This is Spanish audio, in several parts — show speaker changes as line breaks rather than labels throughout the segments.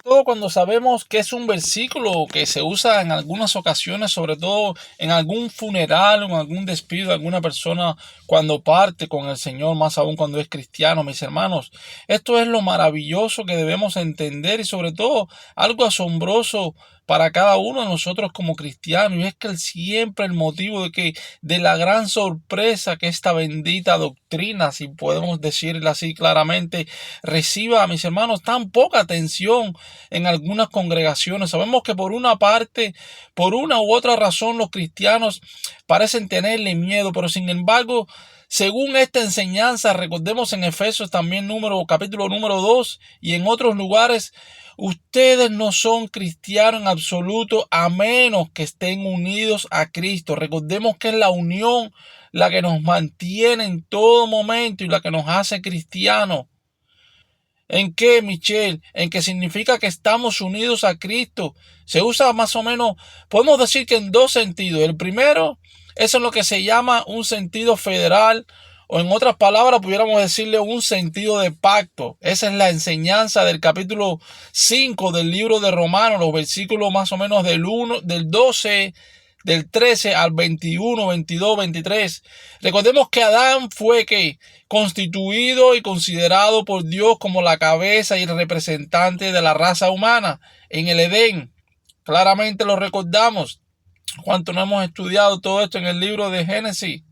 todo cuando sabemos que es un versículo que se usa en algunas ocasiones, sobre todo en algún funeral o en algún despido de alguna persona cuando parte con el Señor, más aún cuando es cristiano, mis hermanos. Esto es lo maravilloso que debemos entender y sobre todo algo asombroso para cada uno de nosotros como cristianos, y es que siempre el motivo de la gran sorpresa que esta bendita doctrina, si podemos decirlo así claramente, reciba, mis hermanos, tan poca atención en algunas congregaciones. Sabemos que por una parte, por una u otra razón, los cristianos parecen tenerle miedo, pero sin embargo, según esta enseñanza, recordemos en Efesios también capítulo número 2 y en otros lugares, ustedes no son cristianos en absoluto a menos que estén unidos a Cristo. Recordemos que es la unión la que nos mantiene en todo momento y la que nos hace cristianos. ¿En qué, Michelle? En que significa que estamos unidos a Cristo. Se usa más o menos, podemos decir que en dos sentidos. El primero, eso es lo que se llama un sentido federal, o en otras palabras pudiéramos decirle un sentido de pacto. Esa es la enseñanza del capítulo 5 del libro de Romanos, los versículos más o menos del 12, del 13 al 21, 22, 23. Recordemos que Adán fue constituido y considerado por Dios como la cabeza y el representante de la raza humana en el Edén. Claramente lo recordamos. ¿Cuánto no hemos estudiado todo esto en el libro de Génesis?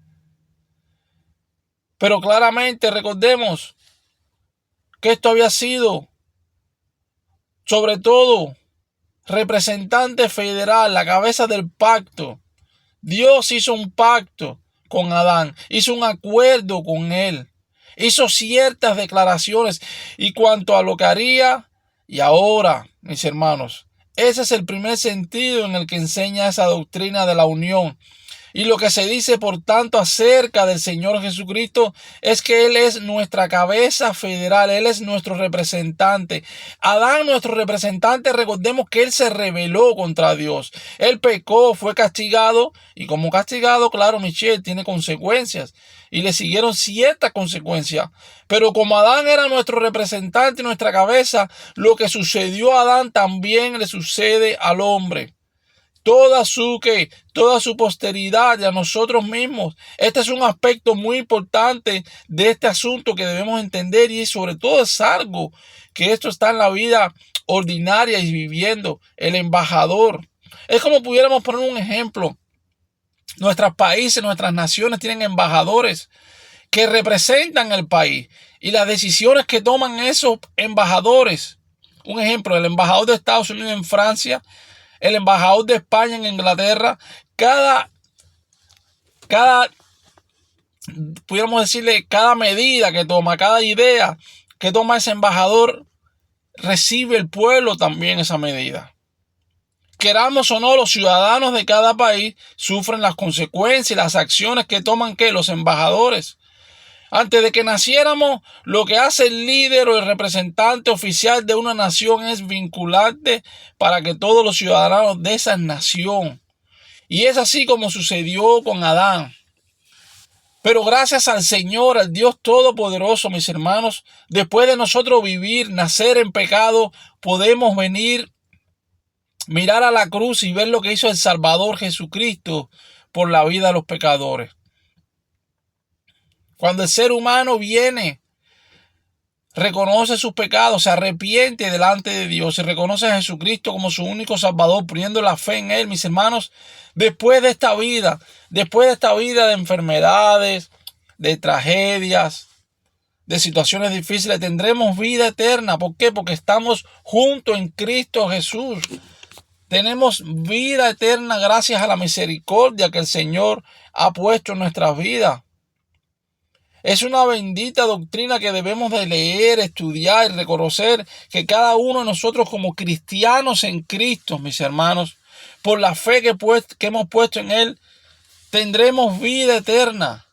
Pero claramente recordemos que esto había sido, sobre todo, representante federal, la cabeza del pacto. Dios hizo un pacto con Adán, hizo un acuerdo con él, hizo ciertas declaraciones y cuanto a lo que haría. Y ahora, mis hermanos, ese es el primer sentido en el que enseña esa doctrina de la unión. Y lo que se dice, por tanto, acerca del Señor Jesucristo es que Él es nuestra cabeza federal, Él es nuestro representante. Adán, nuestro representante, recordemos que Él se rebeló contra Dios. Él pecó, fue castigado, y como castigado, claro, Michelle, tiene consecuencias. Y le siguieron ciertas consecuencias. Pero como Adán era nuestro representante y nuestra cabeza, lo que sucedió a Adán también le sucede al hombre. Toda su posteridad y a nosotros mismos. Este es un aspecto muy importante de este asunto que debemos entender, y sobre todo es algo que esto está en la vida ordinaria y viviendo el embajador. Es como pudiéramos poner un ejemplo. Nuestros países, nuestras naciones tienen embajadores que representan el país y las decisiones que toman esos embajadores. Un ejemplo, el embajador de Estados Unidos en Francia, el embajador de España en Inglaterra, pudiéramos decirle, cada medida que toma, cada idea que toma ese embajador, recibe el pueblo también esa medida. Queramos o no, los ciudadanos de cada país sufren las consecuencias y las acciones que toman los embajadores. Antes de que naciéramos, lo que hace el líder o el representante oficial de una nación es vincularte para que todos los ciudadanos de esa nación. Y es así como sucedió con Adán. Pero gracias al Señor, al Dios Todopoderoso, mis hermanos, después de nosotros nacer en pecado, podemos mirar a la cruz y ver lo que hizo el Salvador Jesucristo por la vida de los pecadores. Cuando el ser humano reconoce sus pecados, se arrepiente delante de Dios y reconoce a Jesucristo como su único Salvador, poniendo la fe en Él, mis hermanos, después de esta vida de enfermedades, de tragedias, de situaciones difíciles, tendremos vida eterna. ¿Por qué? Porque estamos juntos en Cristo Jesús. Tenemos vida eterna gracias a la misericordia que el Señor ha puesto en nuestras vidas. Es una bendita doctrina que debemos de leer, estudiar y reconocer que cada uno de nosotros como cristianos en Cristo, mis hermanos, por la fe que hemos puesto en Él, tendremos vida eterna.